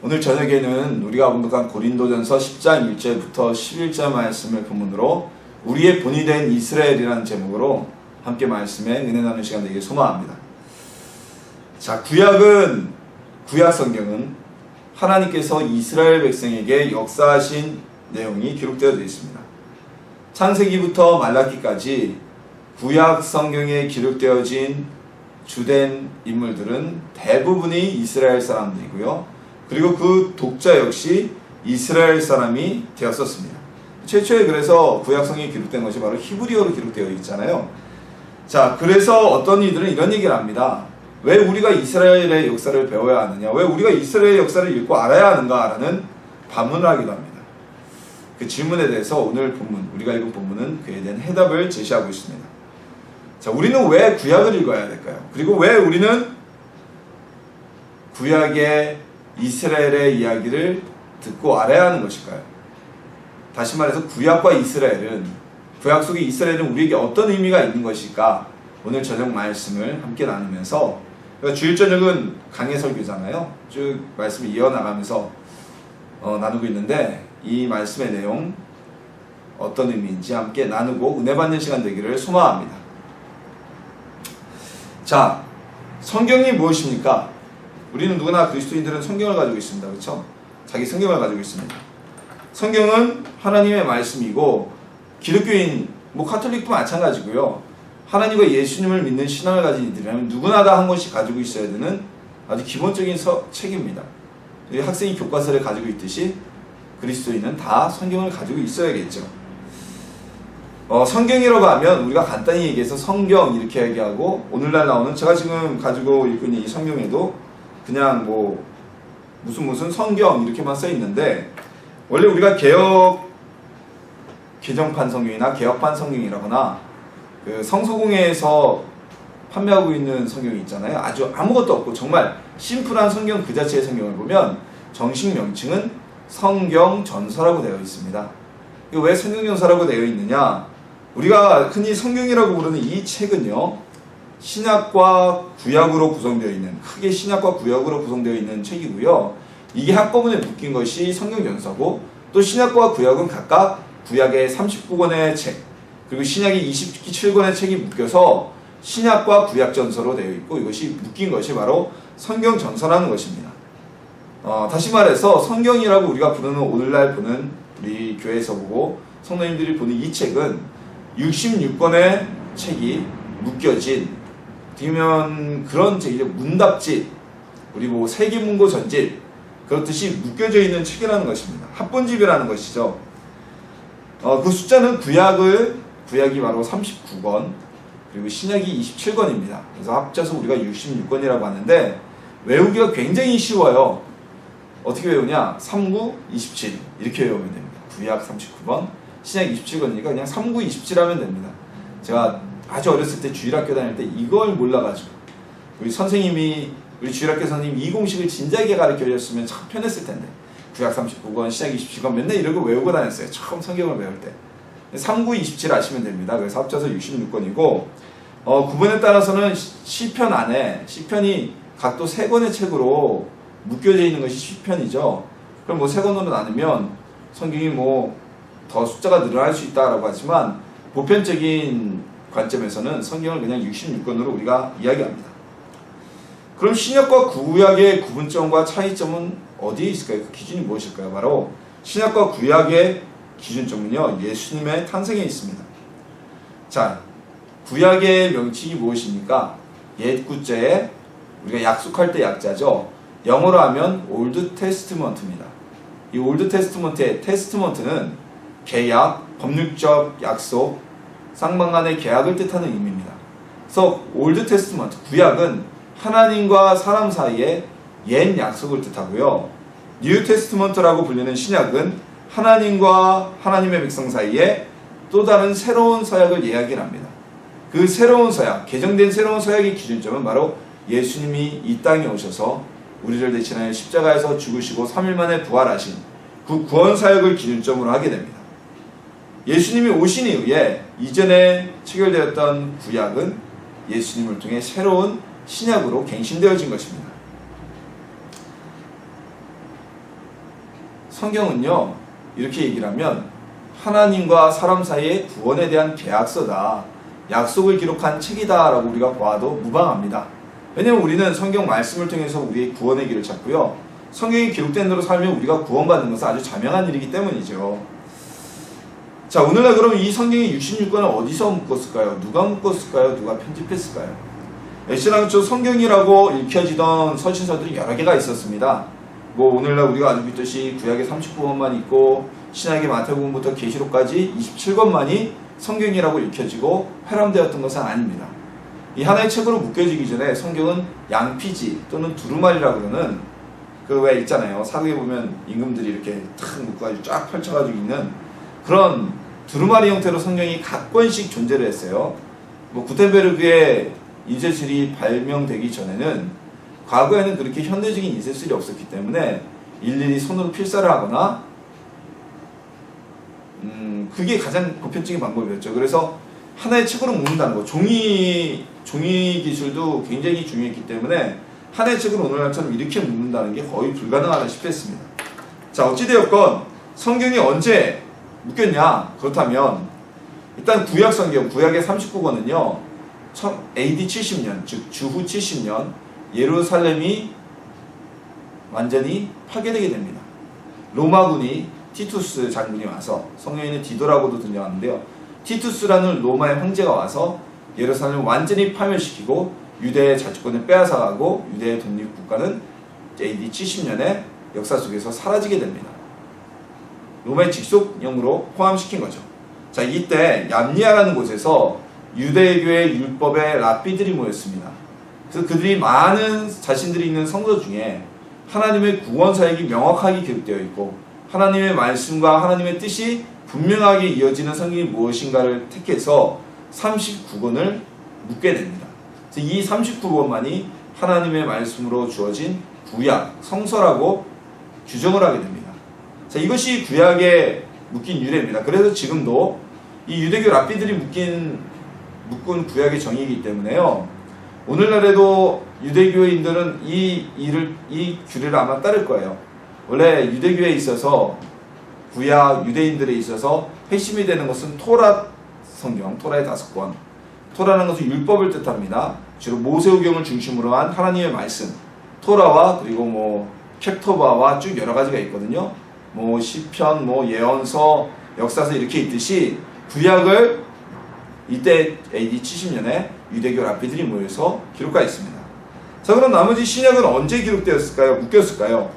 오늘 저녁에는 우리가 공독한 고린도전서 10장 1절부터 11절 말씀을 본문으로 우리의 본이 된 이스라엘이라는 제목으로 함께 말씀에 은혜 나누는 시간 되길 소망합니다. 자, 구약 성경은 하나님께서 이스라엘 백성에게 역사하신 내용이 기록되어 있습니다. 창세기부터 말라기까지 구약 성경에 기록되어진 주된 인물들은 대부분이 이스라엘 사람들이고요. 그리고 그 독자 역시 이스라엘 사람이 되었었습니다. 최초에 그래서 구약성경에 기록된 것이 바로 히브리어로 기록되어 있잖아요. 자, 그래서 어떤 이들은 이런 얘기를 합니다. 왜 우리가 이스라엘의 역사를 배워야 하느냐? 왜 우리가 이스라엘의 역사를 읽고 알아야 하는가라는 반문을 하기도 합니다. 그 질문에 대해서 오늘 본문, 우리가 읽은 본문은 그에 대한 해답을 제시하고 있습니다. 자, 우리는 왜 구약을 읽어야 될까요? 그리고 왜 우리는 구약의 이스라엘의 이야기를 듣고 알아야 하는 것일까요? 다시 말해서 구약과 이스라엘은, 구약 속의 이스라엘은 우리에게 어떤 의미가 있는 것일까? 오늘 저녁 말씀을 함께 나누면서, 그러니까 주일 저녁은 강해 설교잖아요. 쭉 말씀을 이어나가면서 나누고 있는데, 이 말씀의 내용 어떤 의미인지 함께 나누고 은혜 받는 시간 되기를 소망합니다. 자, 성경이 무엇입니까? 우리는 누구나 그리스도인들은 성경을 가지고 있습니다. 그렇죠? 자기 성경을 가지고 있습니다. 성경은 하나님의 말씀이고, 기독교인, 카톨릭도 마찬가지고요. 하나님과 예수님을 믿는 신앙을 가진 이들이라면 누구나 다 한 권씩 가지고 있어야 되는 아주 기본적인 책입니다. 학생이 교과서를 가지고 있듯이 그리스도인은 다 성경을 가지고 있어야겠죠. 성경이라고 하면 우리가 간단히 얘기해서 성경 이렇게 얘기하고, 오늘날 나오는 제가 지금 가지고 읽고 있는 이 성경에도 그냥 무슨 성경 이렇게만 써 있는데, 원래 우리가 개정판 성경이나 개혁판 성경이라거나 그 성소공회에서 판매하고 있는 성경이 있잖아요. 아주 아무것도 없고 정말 심플한 성경 그 자체의 성경을 보면 정식 명칭은 성경전서라고 되어 있습니다. 왜 성경전서라고 되어 있느냐? 우리가 흔히 성경이라고 부르는 이 책은요, 신약과 구약으로 구성되어 있는, 크게 신약과 구약으로 구성되어 있는 책이고요. 이게 한꺼번에 묶인 것이 성경전서고, 또 신약과 구약은 각각 구약의 39권의 책, 그리고 신약의 27권의 책이 묶여서 신약과 구약전서로 되어 있고, 이것이 묶인 것이 바로 성경전서라는 것입니다. 다시 말해서 성경이라고 우리가 부르는, 오늘날 보는, 우리 교회에서 보고 성도님들이 보는 이 책은 66권의 책이 묶여진, 뒤면 그런 책이죠. 문답집, 우리 세계문고 전집, 그렇듯이 묶여져 있는 책이라는 것입니다. 합본집이라는 것이죠. 그 숫자는 구약이 바로 39권, 그리고 신약이 27권입니다. 그래서 합쳐서 우리가 66권이라고 하는데, 외우기가 굉장히 쉬워요. 어떻게 외우냐? 39, 27 이렇게 외우면 됩니다. 구약 39권, 신약 27권이니까 그냥 39, 27 하면 됩니다. 제가 아주 어렸을 때 주일학교 다닐 때 이걸 몰라가지고, 우리 주일학교 선생님이 이 공식을 진작에 가르쳐 주셨으면 참 편했을 텐데, 구약 39권, 신약 27권 맨날 이러고 외우고 다녔어요. 처음 성경을 배울 때. 39, 27 아시면 됩니다. 그래서 합쳐서 66권이고, 구분에 따라서는 시편 안에, 시편이 각도 3권의 책으로 묶여져 있는 것이 시편이죠. 그럼 3권으로 나누면 성경이 더 숫자가 늘어날 수 있다라고 하지만, 보편적인 관점에서는 성경을 그냥 66권으로 우리가 이야기합니다. 그럼 신약과 구약의 구분점과 차이점은 어디에 있을까요? 그 기준이 무엇일까요? 바로 신약과 구약의 기준점은요, 예수님의 탄생에 있습니다. 자, 구약의 명칭이 무엇입니까? 옛 구자에 우리가 약속할 때 약자죠. 영어로 하면 올드 테스트먼트입니다. 이 올드 테스트먼트의 테스트먼트는 계약, 법률적 약속, 쌍방 간의 계약을 뜻하는 의미입니다. 그래서 올드 테스트먼트, 구약은 하나님과 사람 사이의 옛 약속을 뜻하고요. 뉴 테스트먼트라고 불리는 신약은 하나님과 하나님의 백성 사이에 또 다른 새로운 서약을 이야기합니다. 그 새로운 서약, 개정된 새로운 서약의 기준점은 바로 예수님이 이 땅에 오셔서 우리를 대신하여 십자가에서 죽으시고 3일 만에 부활하신 그 구원 사역을 기준점으로 하게 됩니다. 예수님이 오신 이후에 이전에 체결되었던 구약은 예수님을 통해 새로운 신약으로 갱신되어진 것입니다. 성경은요 이렇게 얘기를 하면 하나님과 사람 사이의 구원에 대한 계약서다, 약속을 기록한 책이다 라고 우리가 봐도 무방합니다. 왜냐면 우리는 성경 말씀을 통해서 우리의 구원의 길을 찾고요, 성경이 기록된 대로 살면 우리가 구원받는 것은 아주 자명한 일이기 때문이죠. 자, 오늘날 그럼 이 성경의 66권을 어디서 묶었을까요? 누가 묶었을까요? 누가 편집했을까요? 신앙초 성경이라고 읽혀지던 서신서들이 여러 개가 있었습니다. 뭐 오늘날 우리가 알고 있듯이 구약의 39권만 있고 신약의 마태복음부터 계시록까지 27권만이 성경이라고 읽혀지고 회람되었던 것은 아닙니다. 이 하나의 책으로 묶여지기 전에 성경은 양피지 또는 두루마리라고 그러는 그 왜 있잖아요. 사극에 보면 임금들이 이렇게 탁 묶어가지고 쫙 펼쳐가지고 있는 그런 두루마리 형태로 성경이 각 권씩 존재를 했어요. 뭐 구텐베르그의 인쇄술이 발명되기 전에는, 과거에는 그렇게 현대적인 인쇄술이 없었기 때문에 일일이 손으로 필사를 하거나 그게 가장 보편적인 방법이었죠. 그래서 하나의 책으로 묶는다는 거, 종이 기술도 굉장히 중요했기 때문에 하나의 책으로 오늘날처럼 이렇게 묶는다는 게 거의 불가능하다시피 했습니다. 자, 어찌되었건 성경이 언제 묶였냐? 그렇다면 일단 구약 성경, 구약의 39권은요 AD 70년, 즉 주후 70년 예루살렘이 완전히 파괴되게 됩니다. 로마군이 티투스 장군이 와서, 성경에는 디도라고도 등장하는데요, 티투스라는 로마의 황제가 와서 예루살렘을 완전히 파멸시키고 유대의 자주권을 빼앗아가고 유대의 독립국가는 AD 70년에 역사 속에서 사라지게 됩니다. 로마의 직속령으로 포함시킨 거죠. 자, 이때 얌리아라는 곳에서 유대교의 율법의 랍비들이 모였습니다. 그래서 그들이 많은 자신들이 있는 성서 중에 하나님의 구원 사역이 명확하게 기록되어 있고 하나님의 말씀과 하나님의 뜻이 분명하게 이어지는 성경이 무엇인가를 택해서 39권을 묶게 됩니다. 그래서 이 39권만이 하나님의 말씀으로 주어진 구약, 성서라고 규정을 하게 됩니다. 자, 이것이 구약에 묶인 유래입니다. 그래서 지금도 이 유대교 랍비들이 묶은 구약의 정의이기 때문에요, 오늘날에도 유대교인들은 이 규례를 아마 따를 거예요. 원래 유대교에 있어서, 구약 유대인들에 있어서 핵심이 되는 것은 토라 성경, 토라의 5권. 토라는 것은 율법을 뜻합니다. 주로 모세오경을 중심으로 한 하나님의 말씀, 토라와 그리고 뭐 캡토바와 쭉 여러 가지가 있거든요. 뭐 시편, 뭐 예언서, 역사서 이렇게 있듯이 구약을 이때 AD 70년에 유대교 랍비들이 모여서 기록하였습니다. 자, 그럼 나머지 신약은 언제 기록되었을까요? 묶였을까요?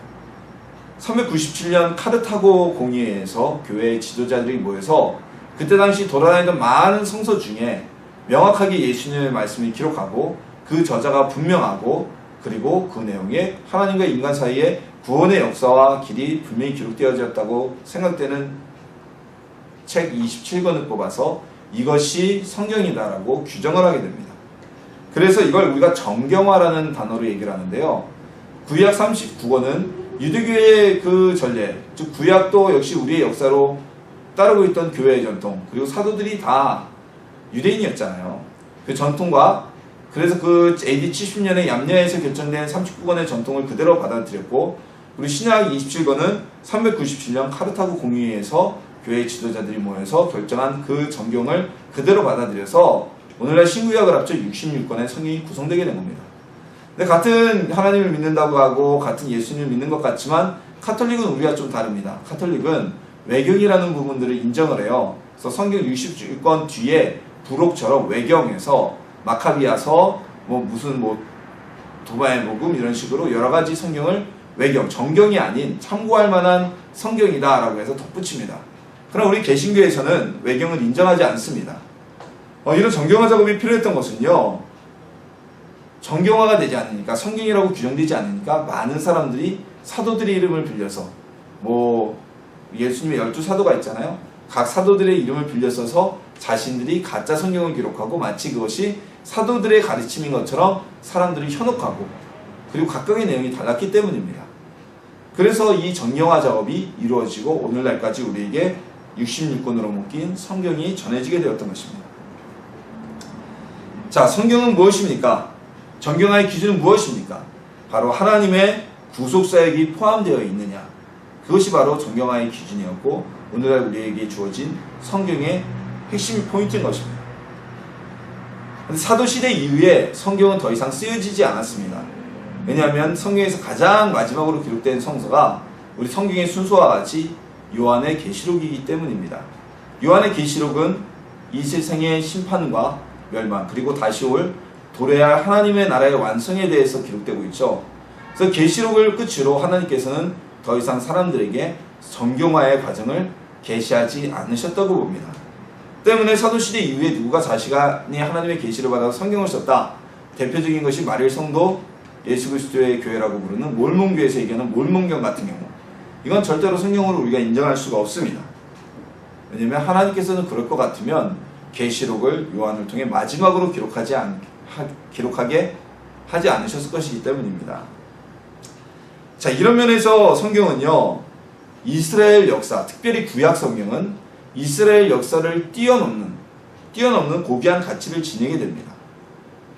397년 카르타고 공의회에서 교회의 지도자들이 모여서 그때 당시 돌아다니던 많은 성서 중에 명확하게 예수님의 말씀을 기록하고 그 저자가 분명하고 그리고 그 내용에 하나님과 인간 사이의 구원의 역사와 길이 분명히 기록되어졌다고 생각되는 책 27권을 뽑아서 이것이 성경이다라고 규정을 하게 됩니다. 그래서 이걸 우리가 정경화라는 단어로 얘기를 하는데요, 구약 39권은 유대교의 그 전례, 즉 구약도 역시 우리의 역사로 따르고 있던 교회의 전통, 그리고 사도들이 다 유대인이었잖아요. 그 전통과, 그래서 그 AD 70년에 얌리아에서 결정된 39권의 전통을 그대로 받아들였고, 우리 신약 27권은 397년 카르타고 공의회에서 교회의 지도자들이 모여서 결정한 그 정경을 그대로 받아들여서 오늘날 신구약을 합쳐 66권의 성경이 구성되게 된 겁니다. 근데 같은 하나님을 믿는다고 하고 같은 예수님을 믿는 것 같지만 카톨릭은 우리가 좀 다릅니다. 카톨릭은 외경이라는 부분들을 인정을 해요. 그래서 성경 66권 뒤에 부록처럼 외경에서 마카비아서 무슨 도마의 복음 이런 식으로 여러 가지 성경을 외경, 정경이 아닌 참고할 만한 성경이다 라고 해서 덧붙입니다. 그러나 우리 개신교에서는 외경을 인정하지 않습니다. 이런 정경화 작업이 필요했던 것은요, 정경화가 되지 않으니까, 성경이라고 규정되지 않으니까 많은 사람들이 사도들의 이름을 빌려서, 예수님의 12사도가 있잖아요. 각 사도들의 이름을 빌려 써서 자신들이 가짜 성경을 기록하고 마치 그것이 사도들의 가르침인 것처럼 사람들이 현혹하고, 그리고 각각의 내용이 달랐기 때문입니다. 그래서 이 정경화 작업이 이루어지고 오늘날까지 우리에게 66권으로 묶인 성경이 전해지게 되었던 것입니다. 자, 성경은 무엇입니까? 정경화의 기준은 무엇입니까? 바로 하나님의 구속사역이 포함되어 있느냐, 그것이 바로 정경화의 기준이었고 오늘날 우리에게 주어진 성경의 핵심 포인트인 것입니다. 근데 사도시대 이후에 성경은 더 이상 쓰여지지 않았습니다. 왜냐하면 성경에서 가장 마지막으로 기록된 성서가 우리 성경의 순서와 같이 요한의 계시록이기 때문입니다. 요한의 계시록은 이 세상의 심판과 멸망 그리고 다시 올 도래할 하나님의 나라의 완성에 대해서 기록되고 있죠. 그래서 계시록을 끝으로 하나님께서는 더 이상 사람들에게 정경화의 과정을 계시하지 않으셨다고 봅니다. 때문에 사도시대 이후에 누가 자신이 하나님의 계시를 받아서 성경을 썼다. 대표적인 것이 마릴 성도 예수 그리스도의 교회라고 부르는 몰몬교에서 얘기하는 몰몬경 같은 경우, 이건 절대로 성경으로 우리가 인정할 수가 없습니다. 왜냐하면 하나님께서는 그럴 것 같으면 계시록을 요한을 통해 마지막으로 기록하게 하지 않으셨을 것이기 때문입니다. 자, 이런 면에서 성경은요, 이스라엘 역사, 특별히 구약 성경은 이스라엘 역사를 뛰어넘는 고귀한 가치를 지니게 됩니다.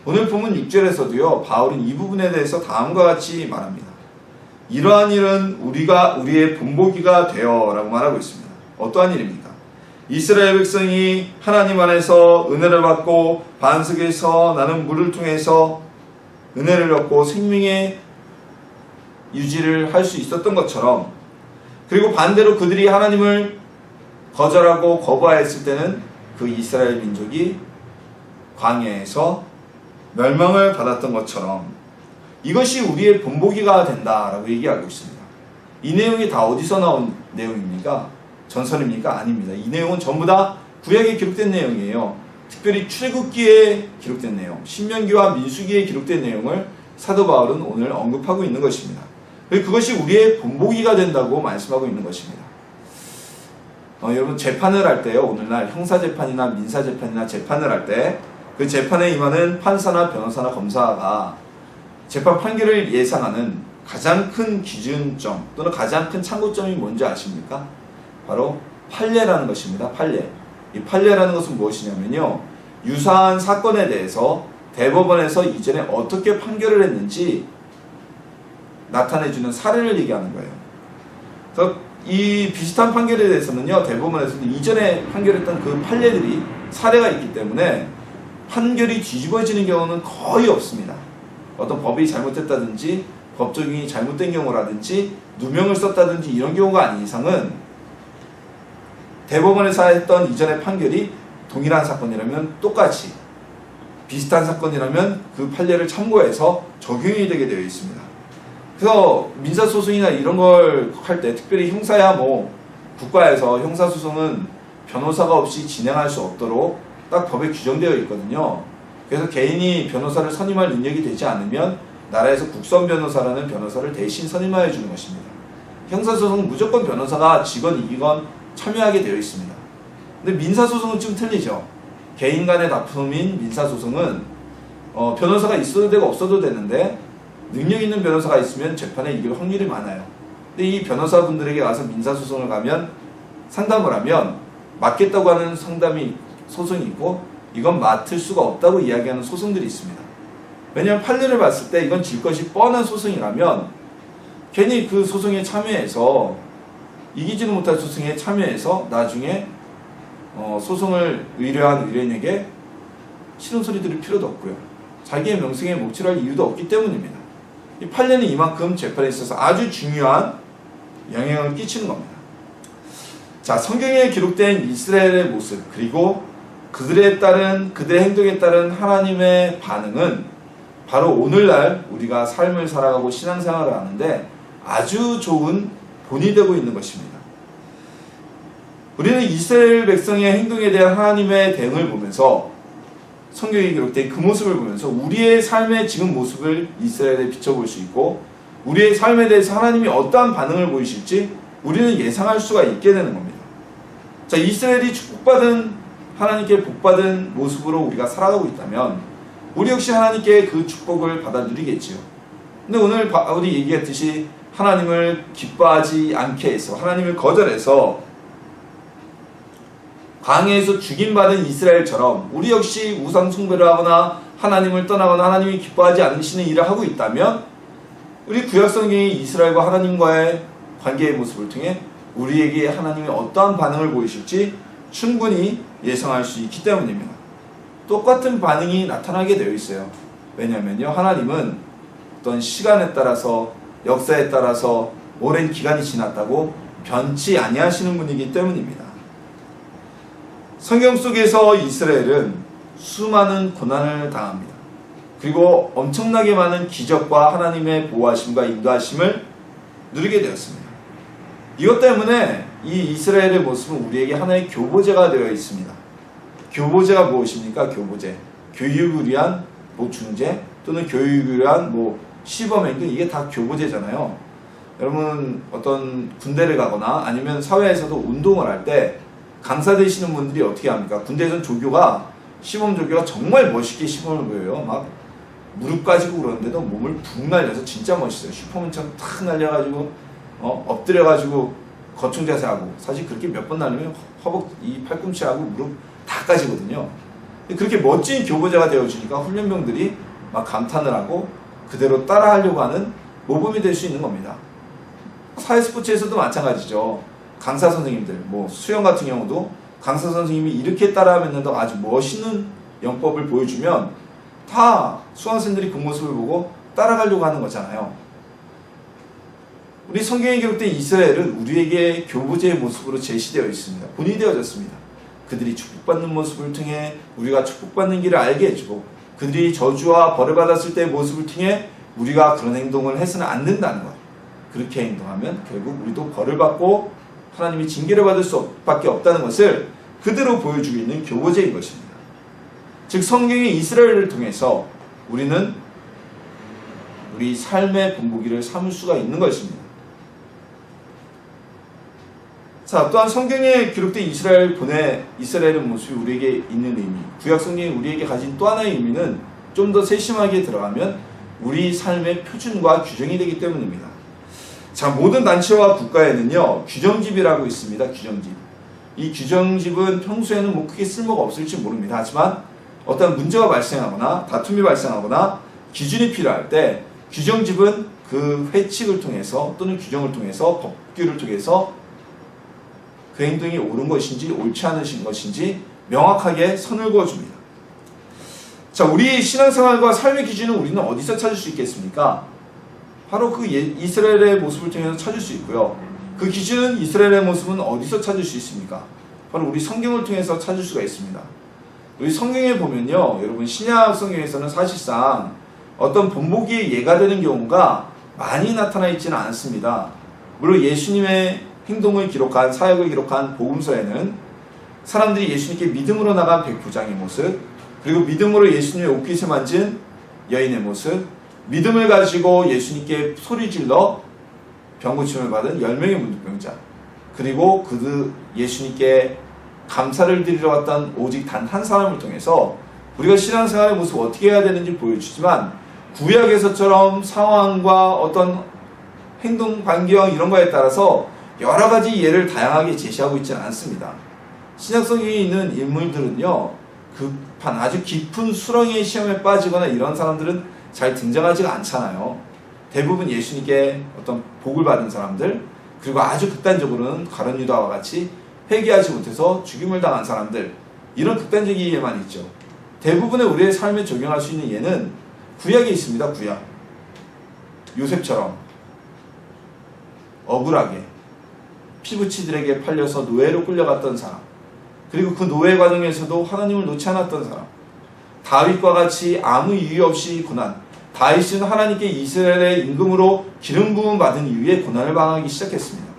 오늘 본문 6절에서도요, 바울은 이 부분에 대해서 다음과 같이 말합니다. 이러한 일은 우리의 본보기가 되어 라고 말하고 있습니다. 어떠한 일입니까? 이스라엘 백성이 하나님 안에서 은혜를 받고 반석에서 나는 물을 통해서 은혜를 얻고 생명의 유지를 할 수 있었던 것처럼, 그리고 반대로 그들이 하나님을 거절하고 거부하였을 때는 그 이스라엘 민족이 광야에서 멸망을 받았던 것처럼 이것이 우리의 본보기가 된다라고 얘기하고 있습니다. 이 내용이 다 어디서 나온 내용입니까? 전설입니까? 아닙니다. 이 내용은 전부 다 구약에 기록된 내용이에요. 특별히 출애굽기에 기록된 내용, 신명기와 민수기에 기록된 내용을 사도 바울은 오늘 언급하고 있는 것입니다. 그것이 우리의 본보기가 된다고 말씀하고 있는 것입니다. 여러분, 재판을 할 때요, 오늘날 형사재판이나 민사재판이나 재판을 할 때 그 재판에 임하는 판사나 변호사나 검사가 재판 판결을 예상하는 가장 큰 기준점 또는 가장 큰 참고점이 뭔지 아십니까? 바로 판례라는 것입니다. 판례. 이 판례라는 것은 무엇이냐면요, 유사한 사건에 대해서 대법원에서 이전에 어떻게 판결을 했는지 나타내주는 사례를 얘기하는 거예요. 그래서 이 비슷한 판결에 대해서는요, 대법원에서는 이전에 판결했던 그 판례들이 사례가 있기 때문에 판결이 뒤집어지는 경우는 거의 없습니다. 어떤 법이 잘못됐다든지 법 적용이 잘못된 경우라든지 누명을 썼다든지 이런 경우가 아닌 이상은 대법원에서 했던 이전의 판결이 동일한 사건이라면 똑같이, 비슷한 사건이라면 그 판례를 참고해서 적용이 되게 되어 있습니다. 그래서 민사소송이나 이런 걸 할 때, 특별히 형사야 국가에서 형사소송은 변호사가 없이 진행할 수 없도록 딱 법에 규정되어 있거든요. 그래서 개인이 변호사를 선임할 능력이 되지 않으면 나라에서 국선 변호사라는 변호사를 대신 선임하여 주는 것입니다. 형사소송은 무조건 변호사가 지건 이기건 참여하게 되어 있습니다. 근데 민사소송은 좀 틀리죠. 개인 간의 다툼인 민사소송은 변호사가 있어도 되고 없어도 되는데 능력 있는 변호사가 있으면 재판에 이길 확률이 많아요. 근데 이 변호사분들에게 가서 민사소송을 가면 상담을 하면 맞겠다고 하는 소송이 있고 이건 맡을 수가 없다고 이야기하는 소송들이 있습니다. 왜냐하면 판례를 봤을 때 이건 질 것이 뻔한 소송이라면 괜히 그 소송에 참여해서 이기지는 못할 소송에 참여해서 나중에 소송을 의뢰한 의뢰인에게 싫은 소리 들을 필요도 없고요. 자기의 명성에 몫을 할 이유도 없기 때문입니다. 이 판례는 이만큼 재판에 있어서 아주 중요한 영향을 끼치는 겁니다. 자, 성경에 기록된 이스라엘의 모습, 그리고 그들의 행동에 따른 하나님의 반응은 바로 오늘날 우리가 삶을 살아가고 신앙생활을 하는데 아주 좋은 본이 되고 있는 것입니다. 우리는 이스라엘 백성의 행동에 대한 하나님의 대응을 보면서, 성경에 기록된 그 모습을 보면서 우리의 삶의 지금 모습을 이스라엘에 비춰볼 수 있고, 우리의 삶에 대해서 하나님이 어떠한 반응을 보이실지 우리는 예상할 수가 있게 되는 겁니다. 자, 이스라엘이 하나님께 복받은 모습으로 우리가 살아가고 있다면 우리 역시 하나님께 그 축복을 받아 누리겠지요. 근데 오늘 바울이 얘기했듯이 하나님을 기뻐하지 않게 해서, 하나님을 거절해서 광야에서 죽임받은 이스라엘처럼 우리 역시 우상 숭배를 하거나 하나님을 떠나거나 하나님이 기뻐하지 않으시는 일을 하고 있다면 우리 구약 성경이 이스라엘과 하나님과의 관계의 모습을 통해 우리에게 하나님이 어떠한 반응을 보이실지 충분히 예상할 수 있기 때문입니다. 똑같은 반응이 나타나게 되어 있어요. 왜냐하면요, 하나님은 어떤 시간에 따라서, 역사에 따라서 오랜 기간이 지났다고 변치 아니하시는 분이기 때문입니다. 성경 속에서 이스라엘은 수많은 고난을 당합니다. 그리고 엄청나게 많은 기적과 하나님의 보호하심과 인도하심을 누리게 되었습니다. 이것 때문에 이 이스라엘의 모습은 우리에게 하나의 교보제가 되어 있습니다. 교보제가 무엇입니까? 교보제. 교육을 위한 보충제 또는 교육을 위한 시범행등, 이게 다 교보제잖아요. 여러분 어떤 군대를 가거나 아니면 사회에서도 운동을 할 때 강사 되시는 분들이 어떻게 합니까? 군대에서는 시범 조교가 정말 멋있게 시범을 보여요. 막 무릎 가지고 그러는데도 몸을 붕 날려서 진짜 멋있어요. 슈퍼맨처럼 탁 날려가지고 엎드려가지고 거충 자세하고, 사실 그렇게 몇 번 날리면 허벅 이 팔꿈치하고 무릎 다 까지거든요. 그렇게 멋진 교보자가 되어주니까 훈련병들이 막 감탄을 하고 그대로 따라하려고 하는 모범이 될 수 있는 겁니다. 사회스포츠에서도 마찬가지죠. 강사 선생님들, 수영 같은 경우도 강사 선생님이 이렇게 따라하면 아주 멋있는 영법을 보여주면 다 수강생들이 그 모습을 보고 따라가려고 하는 거잖아요. 우리 성경에 기록된 이스라엘은 우리에게 교보제의 모습으로 제시되어 있습니다. 본이 되어졌습니다. 그들이 축복받는 모습을 통해 우리가 축복받는 길을 알게 해주고, 그들이 저주와 벌을 받았을 때의 모습을 통해 우리가 그런 행동을 해서는 안 된다는 것. 그렇게 행동하면 결국 우리도 벌을 받고 하나님이 징계를 받을 수밖에 없다는 것을 그대로 보여주고 있는 교보제인 것입니다. 즉 성경의 이스라엘을 통해서 우리는 우리 삶의 본보기를 삼을 수가 있는 것입니다. 자, 또한 성경에 기록된 이스라엘의 모습이 우리에게 있는 의미, 구약 성경이 우리에게 가진 또 하나의 의미는 좀 더 세심하게 들어가면 우리 삶의 표준과 규정이 되기 때문입니다. 자, 모든 단체와 국가에는요 규정집이라고 있습니다. 규정집. 이 규정집은 평소에는 크게 쓸모가 없을지 모릅니다. 하지만 어떤 문제가 발생하거나 다툼이 발생하거나 기준이 필요할 때 규정집은 그 회칙을 통해서 또는 규정을 통해서, 법규를 통해서 그 행동이 옳은 것인지 옳지 않은 것인지 명확하게 선을 그어줍니다. 자, 우리 신앙생활과 삶의 기준은 우리는 어디서 찾을 수 있겠습니까? 바로 그 이스라엘의 모습을 통해서 찾을 수 있고요. 그 기준은, 이스라엘의 모습은 어디서 찾을 수 있습니까? 바로 우리 성경을 통해서 찾을 수가 있습니다. 우리 성경에 보면요, 여러분 신약 성경에서는 사실상 어떤 본보기의 예가 되는 경우가 많이 나타나 있지는 않습니다. 물론 예수님의 행동을 기록한, 사역을 기록한 복음서에는 사람들이 예수님께 믿음으로 나간 백부장의 모습, 그리고 믿음으로 예수님의 옷깃을 만진 여인의 모습, 믿음을 가지고 예수님께 소리질러 병고침을 받은 10명의 문둥병자, 그리고 예수님께 감사를 드리러 왔던 오직 단 한 사람을 통해서 우리가 신앙생활의 모습 어떻게 해야 되는지 보여주지만, 구약에서처럼 상황과 어떤 행동 반경 이런 거에 따라서 여러 가지 예를 다양하게 제시하고 있지는 않습니다. 신약 성경에 있는 인물들은요, 급한 아주 깊은 수렁의 시험에 빠지거나 이런 사람들은 잘 등장하지가 않잖아요. 대부분 예수님께 어떤 복을 받은 사람들, 그리고 아주 극단적으로는 가룟 유다와 같이 회개하지 못해서 죽임을 당한 사람들, 이런 극단적인 예만 있죠. 대부분의 우리의 삶에 적용할 수 있는 예는 구약에 있습니다. 구약. 요셉처럼 억울하게 피부치들에게 팔려서 노예로 끌려갔던 사람, 그리고 그 노예 과정에서도 하나님을 놓지 않았던 사람, 다윗과 같이 아무 이유 없이 고난, 다윗은 하나님께 이스라엘의 임금으로 기름 부음 받은 이후에 고난을 당하기 시작했습니다.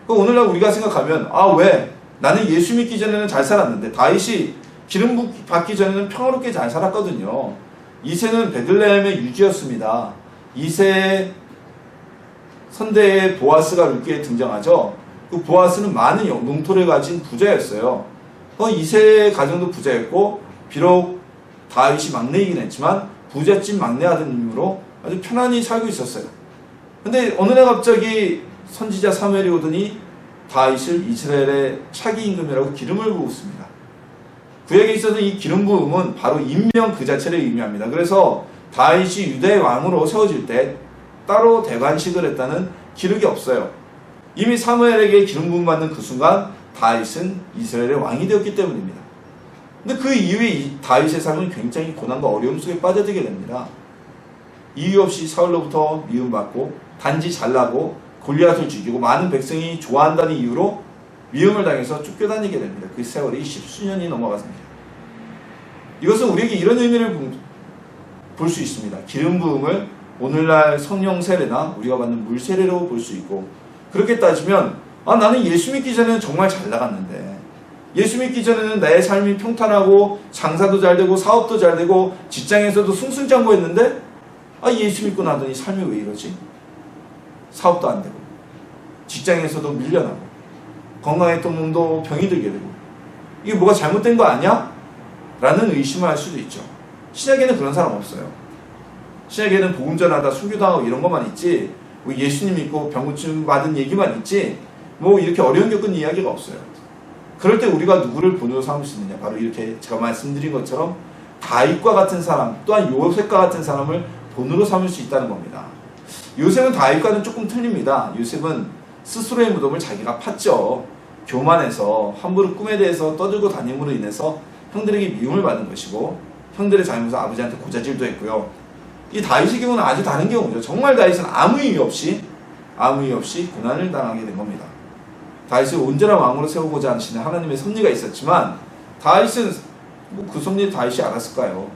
오늘날 우리가 생각하면, 왜? 나는 예수 믿기 전에는 잘 살았는데, 다윗이 기름 받기 전에는 평화롭게 잘 살았거든요. 이새는 베들레헴의 유지였습니다. 이새의 선대에 보아스가 룻기에 등장하죠. 그 보아스는 많은 농토를 가진 부자였어요. 이새의 가정도 부자였고, 비록 다윗이 막내이긴 했지만 부잣집 막내 아드님으로 아주 편안히 살고 있었어요. 근데 어느 날 갑자기 선지자 사무엘이 오더니 다윗을 이스라엘의 차기 임금이라고 기름을 부었습니다. 구약에 있어서 이 기름 부음은 바로 임명 그 자체를 의미합니다. 그래서 다윗이 유대의 왕으로 세워질 때 따로 대관식을 했다는 기록이 없어요. 이미 사무엘에게 기름 부음 받는 그 순간 다윗은 이스라엘의 왕이 되었기 때문입니다. 근데 그 이후에 다윗의 삶은 굉장히 고난과 어려움 속에 빠져들게 됩니다. 이유 없이 사울로부터 미움받고 단지 잘나고 골리앗을 죽이고 많은 백성이 좋아한다는 이유로 미움을 당해서 쫓겨다니게 됩니다. 그 세월이 십수년이 넘어갔습니다. 이것은 우리에게 이런 의미를 볼 수 있습니다. 기름 부음을 오늘날 성령 세례나 우리가 받는 물 세례로 볼 수 있고, 그렇게 따지면 나는 예수 믿기 전에는 정말 잘 나갔는데, 예수 믿기 전에는 내 삶이 평탄하고 장사도 잘 되고 사업도 잘 되고 직장에서도 승승장구했는데 예수 믿고 나더니 삶이 왜 이러지? 사업도 안 되고 직장에서도 밀려나고 건강했던 몸도 병이 들게 되고 이게 뭐가 잘못된 거 아니야? 라는 의심을 할 수도 있죠. 신약에는 그런 사람 없어요. 신약에는 복음 전하다 순교당하고 이런 것만 있지, 뭐 예수님 믿고 병 고침 받은 얘기만 있지, 뭐 이렇게 어려운 겪은 이야기가 없어요. 그럴 때 우리가 누구를 본으로 삼을 수 있느냐? 바로 이렇게 제가 말씀드린 것처럼 다윗과 같은 사람, 또한 요셉과 같은 사람을 본으로 삼을 수 있다는 겁니다. 요셉은 다윗과는 조금 틀립니다. 요셉은 스스로의 무덤을 자기가 팠죠. 교만해서 함부로 꿈에 대해서 떠들고 다님으로 인해서 형들에게 미움을 받은 것이고, 형들의 잘못은 아버지한테 고자질도 했고요. 이 다윗의 경우는 아주 다른 경우죠. 정말 다윗은 아무 이유 없이 고난을 당하게 된 겁니다. 다윗을 온전한 왕으로 세우고자 하시는 하나님의 섭리가 있었지만, 다윗은 그 섭리를 다윗이 알았을까요?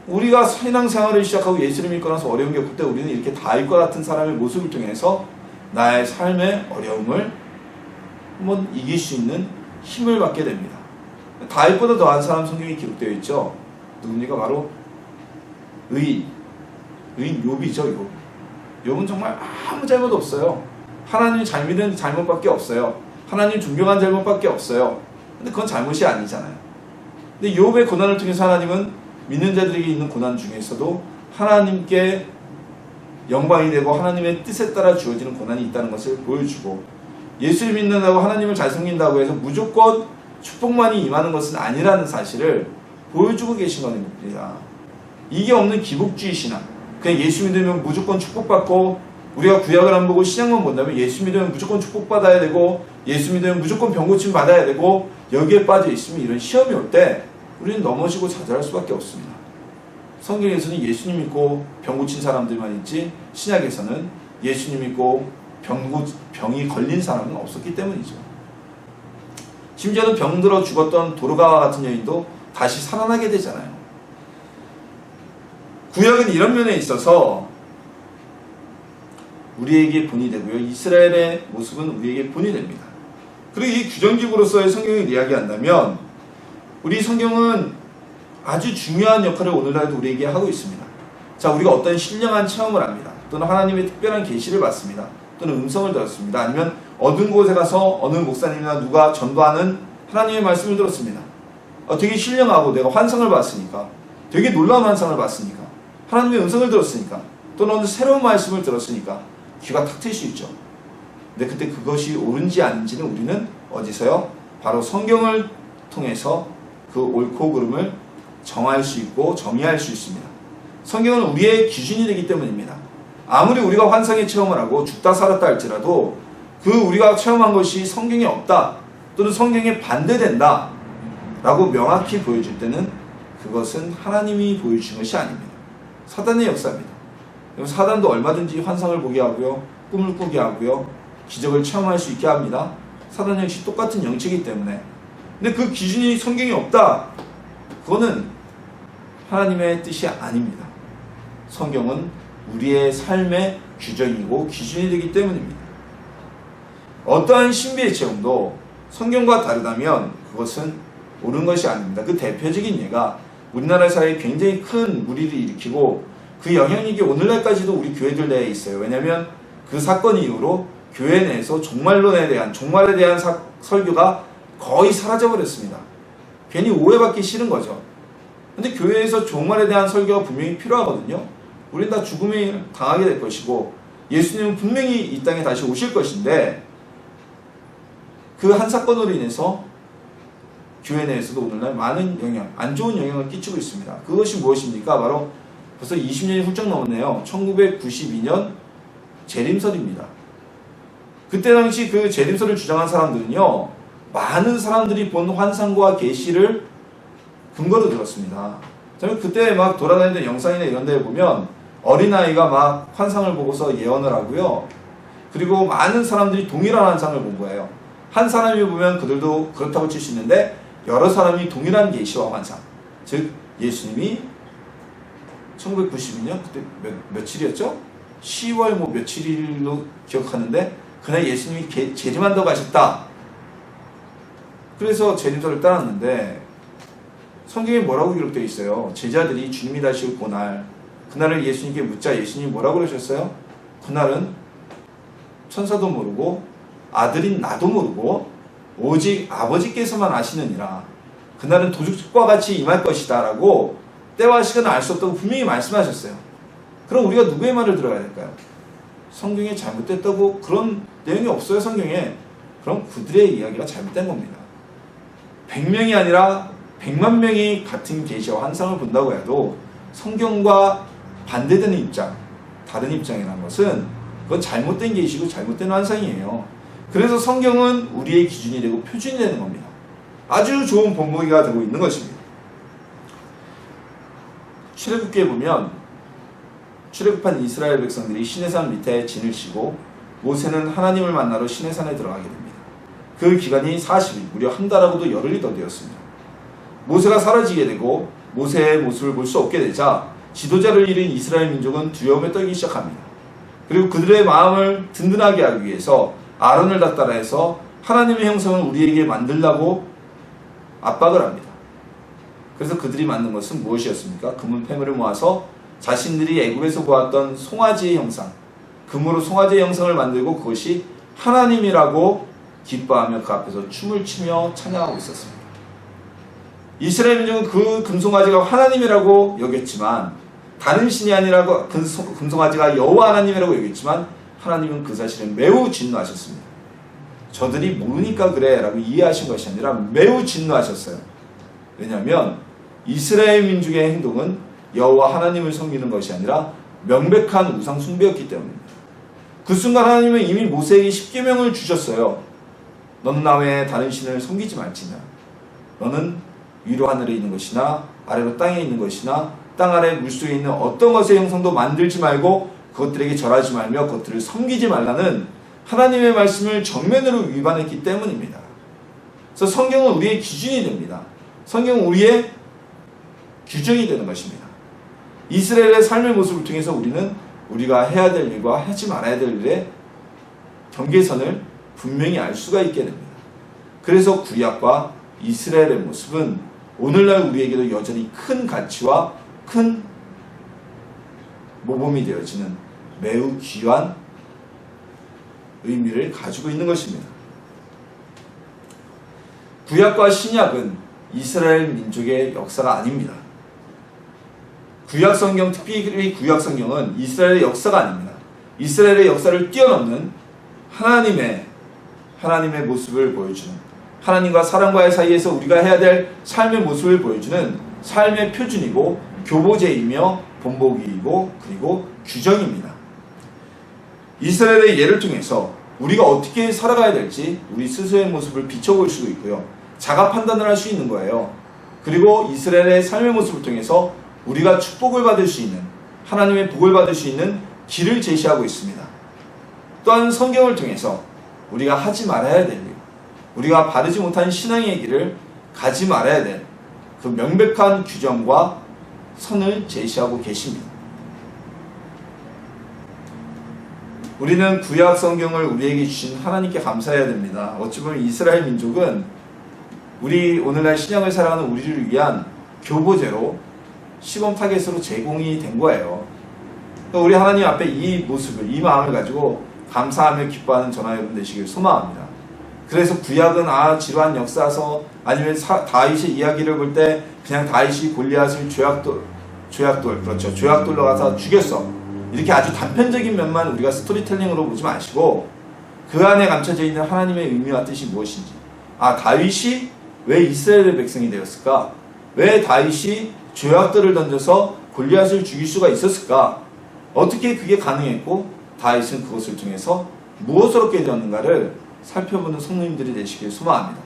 우리가 신앙생활을 시작하고 예수를 믿고 나서 어려운 겪을 때 우리는 이렇게 다윗과 같은 사람의 모습을 통해서 나의 삶의 어려움을 한번 이길 수 있는 힘을 받게 됩니다. 다윗보다 더한 사람 성경에 기록되어 있죠. 누굽니까? 바로 의인 욥이죠. 욥은 정말 아무 잘못 없어요. 하나님 잘 믿은 잘못밖에 없어요. 하나님 존경한 잘못밖에 없어요. 근데 그건 잘못이 아니잖아요. 근데 욥의 고난을 통해서 하나님은 믿는 자들에게 있는 고난 중에서도 하나님께 영광이 되고 하나님의 뜻에 따라 주어지는 고난이 있다는 것을 보여주고, 예수를 믿는다고 하나님을 잘 섬긴다고 해서 무조건 축복만이 임하는 것은 아니라는 사실을 보여주고 계신 겁니다. 이게 없는 기복주의 신앙, 그냥 예수 믿으면 무조건 축복받고, 우리가 구약을 안 보고 신약만 본다면 예수 믿으면 무조건 축복받아야 되고, 예수 믿으면 무조건 병고침 받아야 되고, 여기에 빠져 있으면 이런 시험이 올 때 우리는 넘어지고 좌절할 수밖에 없습니다. 성경에서는 예수님 믿고 병 고친 사람들만 있지, 신약에서는 예수님 믿고 병이 걸린 사람은 없었기 때문이죠. 심지어는 병들어 죽었던 도로가와 같은 여인도 다시 살아나게 되잖아요. 구약은 이런 면에 있어서 우리에게 본이 되고요, 이스라엘의 모습은 우리에게 본이 됩니다. 그리고 이 규정집으로서의 성경을 이야기한다면, 우리 성경은 아주 중요한 역할을 오늘날도 우리에게 하고 있습니다. 자, 우리가 어떤 신령한 체험을 합니다. 또는 하나님의 특별한 계시를 받습니다. 또는 음성을 들었습니다. 아니면 어두운 곳에 가서 어느 목사님이나 누가 전도하는 하나님의 말씀을 들었습니다. 되게 신령하고 내가 환상을 봤으니까, 되게 놀라운 환상을 봤으니까, 하나님의 음성을 들었으니까, 또는 어느 새로운 말씀을 들었으니까 귀가 탁 트일 수 있죠. 근데 그때 그것이 옳은지 아닌지는 우리는 어디서요? 바로 성경을 통해서 그 옳고 그름을 정할 수 있고 정의할 수 있습니다. 성경은 우리의 기준이 되기 때문입니다. 아무리 우리가 환상의 체험을 하고 죽다 살았다 할지라도 그 우리가 체험한 것이 성경에 없다, 또는 성경에 반대된다 라고 명확히 보여줄 때는 그것은 하나님이 보여주신 것이 아닙니다. 사단의 역사입니다. 사단도 얼마든지 환상을 보게 하고요, 꿈을 꾸게 하고요, 기적을 체험할 수 있게 합니다. 사단 역시 똑같은 영체이기 때문에. 근데 그 기준이 성경에 없다, 그거는 하나님의 뜻이 아닙니다. 성경은 우리의 삶의 규정이고 기준이 되기 때문입니다. 어떠한 신비의 체험도 성경과 다르다면 그것은 옳은 것이 아닙니다. 그 대표적인 예가 우리나라 사회에 굉장히 큰 무리를 일으키고 그 영향력이 오늘날까지도 우리 교회들 내에 있어요. 왜냐하면 그 사건 이후로 교회 내에서 종말에 대한 설교가 거의 사라져버렸습니다. 괜히 오해받기 싫은 거죠. 근데 교회에서 종말에 대한 설교가 분명히 필요하거든요. 우린 다 죽음에 당하게 될 것이고 예수님은 분명히 이 땅에 다시 오실 것인데, 그 한 사건으로 인해서 교회 내에서도 오늘날 많은 영향, 안 좋은 영향을 끼치고 있습니다. 그것이 무엇입니까? 바로 벌써 20년이 훌쩍 넘었네요. 1992년 재림설입니다. 그때 당시 그 재림설을 주장한 사람들은요, 많은 사람들이 본 환상과 계시를 근거로 들었습니다. 그때 막 돌아다니던 영상이나 이런 데 보면 어린아이가 막 환상을 보고서 예언을 하고요. 그리고 많은 사람들이 동일한 환상을 본 거예요. 한 사람이 보면 그들도 그렇다고 칠 수 있는데 여러 사람이 동일한 계시와 환상. 즉 예수님이 1992년 그때 며칠이었죠? 10월 뭐 며칠로 기억하는데 그날 예수님이 재림한다고 하셨다. 그래서 재림설을 따랐는데 성경에 뭐라고 기록되어 있어요? 제자들이 주님이 다시 올 그날, 그날을 예수님께 묻자 예수님이 뭐라고 그러셨어요? 그날은 천사도 모르고 아들인 나도 모르고 오직 아버지께서만 아시느니라. 그날은 도둑과 같이 임할 것이다 라고 때와 시간을 알 수 없다고 분명히 말씀하셨어요. 그럼 우리가 누구의 말을 들어야 될까요? 성경에 잘못됐다고 그런 내용이 없어요. 성경에. 그럼 그들의 이야기가 잘못된 겁니다. 100명이 아니라 100만 명이 같은 계시와 환상을 본다고 해도 성경과 반대되는 입장, 다른 입장이라는 것은 그건 잘못된 계시고 잘못된 환상이에요. 그래서 성경은 우리의 기준이 되고 표준이 되는 겁니다. 아주 좋은 본보기가 되고 있는 것입니다. 출애굽기에 보면 출애굽한 이스라엘 백성들이 시내산 밑에 진을 치고 모세는 하나님을 만나러 시내산에 들어가게 됩니다. 그 기간이 40일, 무려 한 달하고도 열흘이 더 되었습니다. 모세가 사라지게 되고 모세의 모습을 볼 수 없게 되자 지도자를 잃은 이스라엘 민족은 두려움에 떨기 시작합니다. 그리고 그들의 마음을 든든하게 하기 위해서 아론을 닥달하 해서 하나님의 형상을 우리에게 만들라고 압박을 합니다. 그래서 그들이 만든 것은 무엇이었습니까? 금은 폐물을 모아서 자신들이 애굽에서 보았던 송아지의 형상, 금으로 송아지의 형상을 만들고 그것이 하나님이라고 기뻐하며 그 앞에서 춤을 추며 찬양하고 있었습니다. 이스라엘 민족은 그 금송아지가 하나님이라고 여겼지만, 다른 신이 아니라고 금송아지가 여호와 하나님이라고 여겼지만 하나님은 그 사실은 매우 진노하셨습니다. 저들이 모르니까 그래 라고 이해하신 것이 아니라 매우 진노하셨어요. 왜냐하면 이스라엘 민족의 행동은 여호와 하나님을 섬기는 것이 아니라 명백한 우상 숭배였기 때문입니다. 그 순간 하나님은 이미 모세에게 십계명을 주셨어요. 너는 나 외에 다른 신을 섬기지 말지냐. 너는 위로 하늘에 있는 것이나 아래로 땅에 있는 것이나 땅 아래 물속에 있는 어떤 것의 형상도 만들지 말고 그것들에게 절하지 말며 그것들을 섬기지 말라는 하나님의 말씀을 정면으로 위반했기 때문입니다. 그래서 성경은 우리의 기준이 됩니다. 성경은 우리의 규정이 되는 것입니다. 이스라엘의 삶의 모습을 통해서 우리는 우리가 해야 될 일과 하지 말아야 될 일의 경계선을 분명히 알 수가 있게 됩니다. 그래서 구약과 이스라엘의 모습은 오늘날 우리에게도 여전히 큰 가치와 큰 모범이 되어지는 매우 귀한 의미를 가지고 있는 것입니다. 구약과 신약은 이스라엘 민족의 역사가 아닙니다. 구약성경, 특히 구약성경은 이스라엘의 역사가 아닙니다. 이스라엘의 역사를 뛰어넘는 하나님의 모습을 보여주는, 하나님과 사람과의 사이에서 우리가 해야 될 삶의 모습을 보여주는 삶의 표준이고 교보제이며 본보기이고 그리고 규정입니다. 이스라엘의 예를 통해서 우리가 어떻게 살아가야 될지 우리 스스로의 모습을 비춰볼 수도 있고요. 자가 판단을 할 수 있는 거예요. 그리고 이스라엘의 삶의 모습을 통해서 우리가 축복을 받을 수 있는, 하나님의 복을 받을 수 있는 길을 제시하고 있습니다. 또한 성경을 통해서 우리가 하지 말아야 될 일, 우리가 바르지 못한 신앙의 길을 가지 말아야 될 그 명백한 규정과 선을 제시하고 계십니다. 우리는 구약 성경을 우리에게 주신 하나님께 감사해야 됩니다. 어찌 보면 이스라엘 민족은 우리 오늘날 신약을 살아가는 우리를 위한 교보제로 시범 타겟으로 제공이 된 거예요. 그러니까 우리 하나님 앞에 이 모습을, 이 마음을 가지고 감사하며 기뻐하는 저나 여러분 되시길 소망합니다. 그래서 구약은 지루한 역사서, 아니면 다윗의 이야기를 볼 때 그냥 다윗이 골리앗을 조약돌로 가서 죽였어, 이렇게 아주 단편적인 면만 우리가 스토리텔링으로 보지 마시고 그 안에 감춰져 있는 하나님의 의미와 뜻이 무엇인지, 다윗이 왜 이스라엘의 백성이 되었을까? 왜 다윗이 조약돌을 던져서 골리앗을 죽일 수가 있었을까? 어떻게 그게 가능했고 다윗은 그것을 통해서 무엇스럽게 되었는가를 살펴보는 성도님들이 되시길 소망합니다.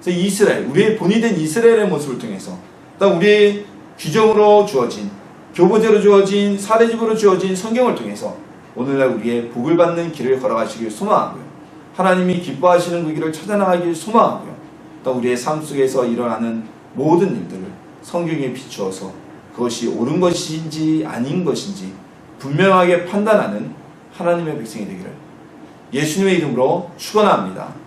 그래서 이스라엘, 우리의 본이 된 이스라엘의 모습을 통해서 또 우리의 규정으로 주어진, 교보제로 주어진, 사례집으로 주어진 성경을 통해서 오늘날 우리의 복을 받는 길을 걸어가시길 소망하고요. 하나님이 기뻐하시는 그 길을 찾아나가길 소망하고요. 또 우리의 삶 속에서 일어나는 모든 일들을 성경에 비추어서 그것이 옳은 것인지 아닌 것인지 분명하게 판단하는 하나님의 백성이 되기를 예수님의 이름으로 축원합니다.